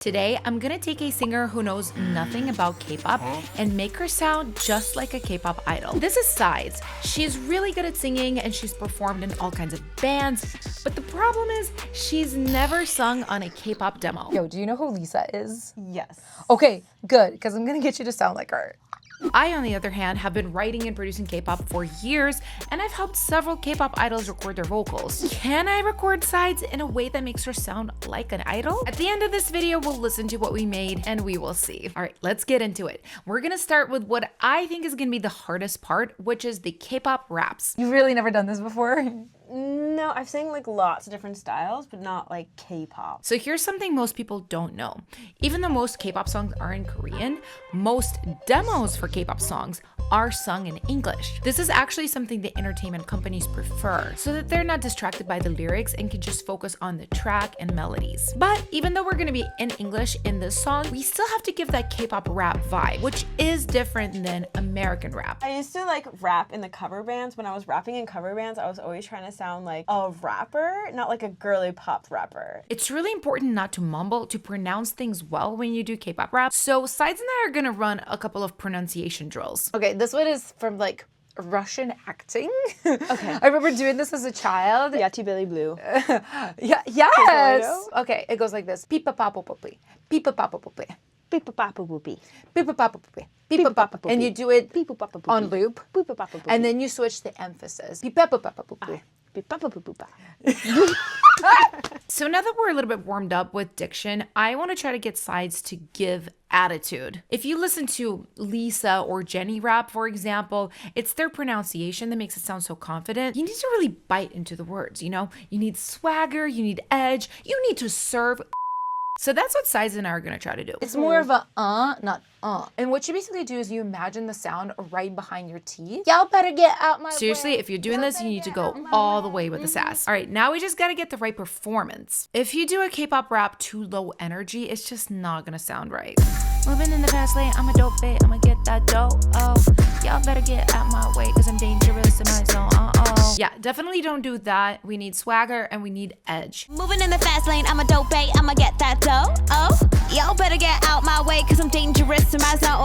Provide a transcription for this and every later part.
Today, I'm gonna take a singer who knows nothing about K-pop and make her sound just like a K-pop idol. This is Sides. She's really good at singing and she's performed in all kinds of bands, but the problem is she's never sung on a K-pop demo. Yo, do you know who Lisa is? Yes. Okay, good, because I'm gonna get you to sound like her. I, on the other hand, have been writing and producing K-pop for years, and I've helped several K-pop idols record their vocals. Can I record Sides in a way that makes her sound like an idol? At the end of this video, we'll listen to what we made and we will see. All right, let's get into it. We're gonna start with what I think is gonna be the hardest part, which is the K-pop raps. You've really never done this before? No, I've sang like lots of different styles, but not like K-pop. So here's something most people don't know. Even though most K-pop songs are in Korean, most demos for K-pop songs are sung in English. This is actually something the entertainment companies prefer, so that they're not distracted by the lyrics and can just focus on the track and melodies. But even though we're gonna be in English in this song, we still have to give that K-pop rap vibe, which is different than American rap. I used to like rap in the cover bands. When I was rapping in cover bands, I was always trying to sound like a rapper, not like a girly pop rapper. It's really important not to mumble, to pronounce things well when you do K-pop rap. So Sides and I are gonna run a couple of pronunciation drills. Okay, this one is from like Russian acting. Okay. I remember doing this as a child. Yeah, T-Billy Blue. Yeah, yes. Okay, it goes like this. Pipa papa poopy. Pipa papa poopy. Beep papa boopy. Pipa papa poopy. Pipa papa poopy. And you do it Beep papa boopy. on loop. Beep papa boopy. And then you switch the emphasis. Pipa papa poopy. Beep papa boopy. So now that we're a little bit warmed up with diction, I want to try to get Sides to give attitude. If you listen to Lisa or Jennie rap, for example, it's their pronunciation that makes it sound so confident. You need to really bite into the words, you know? You need swagger, you need edge, you need to serve. So that's what Sides and I are gonna try to do. It's more of a not And what you basically do is you imagine the sound right behind your teeth. Y'all better get out my Seriously, way. if you're doing this, you need to go all the way with the sass. All right, now we just gotta get the right performance. If you do a K-pop rap too low energy, it's just not gonna sound right. Moving in the fast lane, I'm a dope babe, I'ma get that dough. Oh, y'all better get out my way, cause I'm dangerous in my zone. Yeah, definitely don't do that. We need swagger and we need edge. Moving in the fast lane, I'm a dope babe, I'ma get that dough. Oh, y'all better get out my way, cause I'm dangerous in my zone.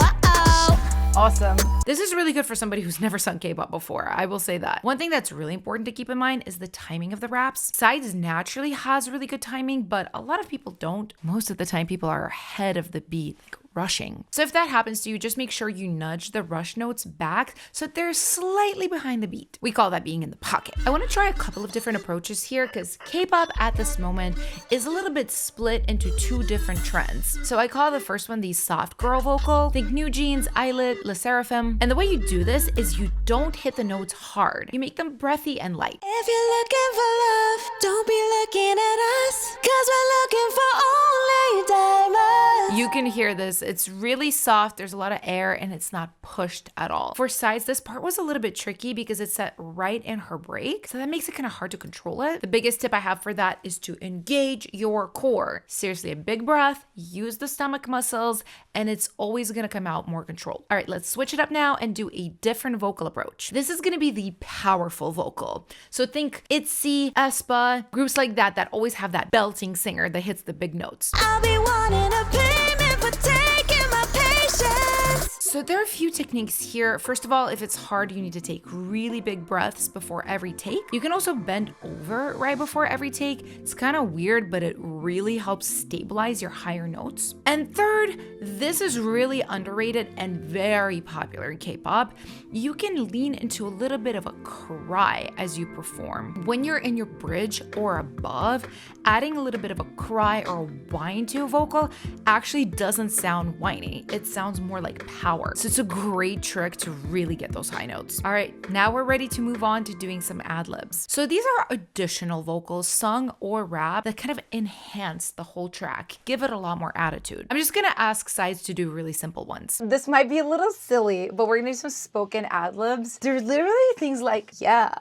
Awesome. This is really good for somebody who's never sung K-pop before, I will say that. One thing that's really important to keep in mind is the timing of the raps. Sides naturally has really good timing, but a lot of people don't. Most of the time, people are ahead of the beat, like rushing. So if that happens to you, just make sure you nudge the rush notes back so that they're slightly behind the beat. We call that being in the pocket. I want to try a couple of different approaches here because K-pop at this moment is a little bit split into two different trends. So I call the first one the soft girl vocal. Think New Jeans, Eyelid, Le Seraphim. And the way you do this is you don't hit the notes hard. You make them breathy and light. If you're looking for love, don't be looking at us, cause we're looking for only diamonds. You can hear this. It's really soft, there's a lot of air, and it's not pushed at all. For Sides, this part was a little bit tricky because it's set right in her break, so that makes it kind of hard to control it. The biggest tip I have for that is to engage your core. Seriously, a big breath, use the stomach muscles, and it's always gonna come out more controlled. All right, let's switch it up now and do a different vocal approach. This is gonna be the powerful vocal. So think ITZY, aespa, groups like that that always have that belting singer that hits the big notes. I'll be wanting a payment for taking my patience. So there are a few techniques here. First of all, if it's hard, you need to take really big breaths before every take. You can also bend over right before every take. It's kind of weird, but it really helps stabilize your higher notes. And third, this is really underrated and very popular in K-pop. You can lean into a little bit of a cry as you perform. When you're in your bridge or above, adding a little bit of a cry or a whine to a vocal actually doesn't sound whiny. It sounds more like power. So it's a great trick to really get those high notes. All right, now we're ready to move on to doing some ad-libs. So these are additional vocals, sung or rap, that kind of enhance the whole track, give it a lot more attitude. I'm just gonna ask Sides to do really simple ones. This might be a little silly, but we're gonna do some spoken ad-libs. They're literally things like, yeah.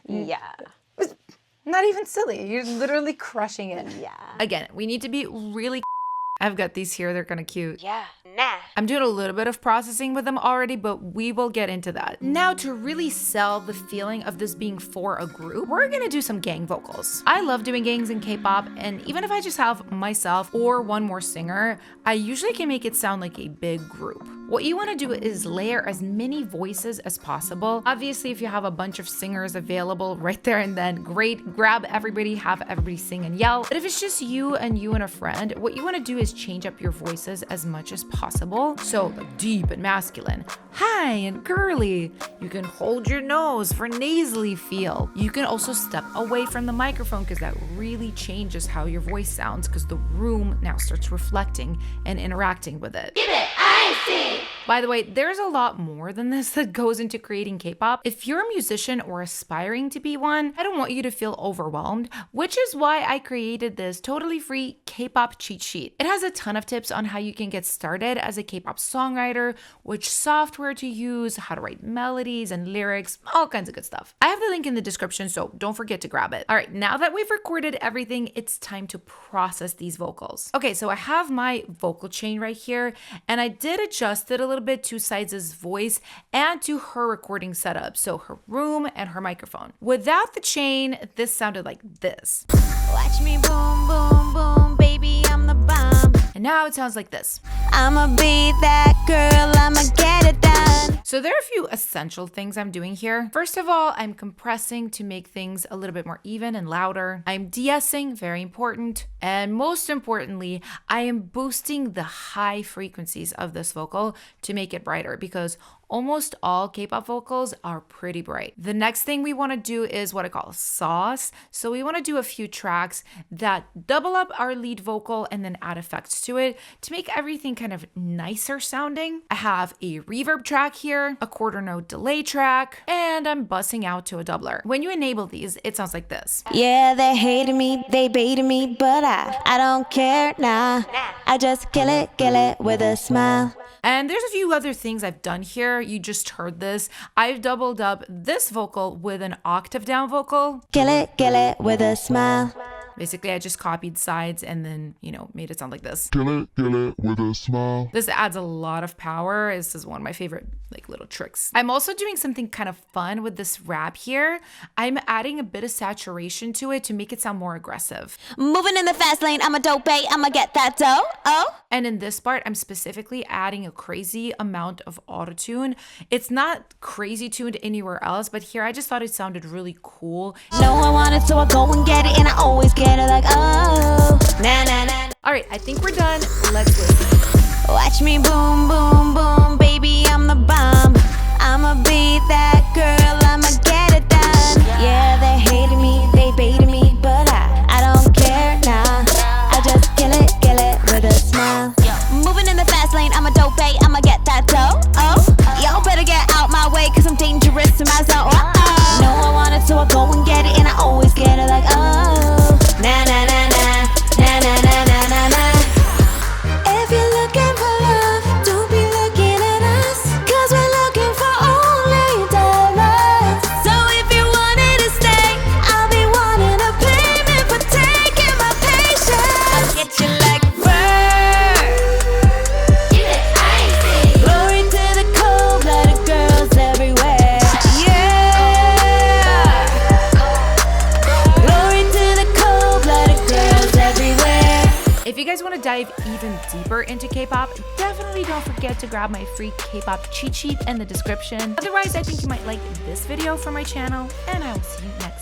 Not even silly. You're literally crushing it. Yeah. Again, we need to be really I've got these here, they're kind of cute. Yeah. Nah. I'm doing a little bit of processing with them already, but we will get into that. Now, to really sell the feeling of this being for a group, we're gonna do some gang vocals. I love doing gangs in K-pop, and even if I just have myself or one more singer, I usually can make it sound like a big group. What you want to do is layer as many voices as possible. Obviously, if you have a bunch of singers available right there and then, great, grab everybody, have everybody sing and yell. But if it's just you and a friend, what you want to do is change up your voices as much as possible. So like deep and masculine, high and girly. You can hold your nose for nasally feel. You can also step away from the microphone because that really changes how your voice sounds because the room now starts reflecting and interacting with it. Give it icy! By the way, there's a lot more than this that goes into creating K-pop. If you're a musician or aspiring to be one, I don't want you to feel overwhelmed, which is why I created this totally free K-pop cheat sheet. It has a ton of tips on how you can get started as a K-pop songwriter, which software to use, how to write melodies and lyrics, all kinds of good stuff. I have the link in the description, so don't forget to grab it. All right, now that we've recorded everything, it's time to process these vocals. Okay, so I have my vocal chain right here, and I did adjust it a little bit to Sides' voice and to her recording setup, so her room and her microphone. Without the chain, this sounded like this. Watch me boom, boom, boom, baby, I'm the bomb. And now it sounds like this. I'ma be that girl, I'ma get it done. So there are a few essential things I'm doing here. First of all, I'm compressing to make things a little bit more even and louder. I'm de-essing, very important. And most importantly, I am boosting the high frequencies of this vocal to make it brighter because almost all K-pop vocals are pretty bright. The next thing we want to do is what I call sauce. So we want to do a few tracks that double up our lead vocal and then add effects to it to make everything kind of nicer sounding. I have a reverb track here, a quarter note delay track, and I'm bussing out to a doubler. When you enable these, it sounds like this. Yeah, they hated me, they baited me, but I don't care, nah. I just kill it with a smile. And there's a few other things I've done here. You just heard this. I've doubled up this vocal with an octave down vocal. Kill it with a smile. Basically, I just copied sides and then, made it sound like this. Kill it with a smile. This adds a lot of power. This is one of my favorite little tricks. I'm also doing something kind of fun with this rap here. I'm adding a bit of saturation to it to make it sound more aggressive. Moving in the fast lane, I'm a dope bae, I'ma get that dough, oh. And in this part, I'm specifically adding a crazy amount of autotune. It's not crazy tuned anywhere else, but here I just thought it sounded really cool. No, I want it, so I go and get it, and I always get it like, oh. Nah, nah, nah. All right, I think we're done. Let's listen. Watch me boom, boom, boom, baby, I'm the bomb. I'ma be that girl, I'ma get it done. Yeah, they hated me, they baited me, but I don't care, nah. I just kill it with a smile. Moving in the fast lane, I'm a dope bae, I'ma get that dough, oh. Y'all better get out my way, cause I'm dangerous in my zone, oh. No, I want it, so I go and get it, and I always get it like, oh. Nah, nah, nah, nah, nah, nah, nah, nah, nah, nah. If you're looking for love, don't be looking at us, cause we're looking for only diamonds. So if you wanted to stay, I'll be wanting a payment for taking my patience. I'll get you like fur. Glory to the cold-blooded girls everywhere. Yeah. Glory to the cold-blooded girls everywhere. If you guys want to dive even deeper into K-pop, definitely don't forget to grab my free K-pop cheat sheet in the description. Otherwise, I think you might like this video from my channel, and I will see you next time.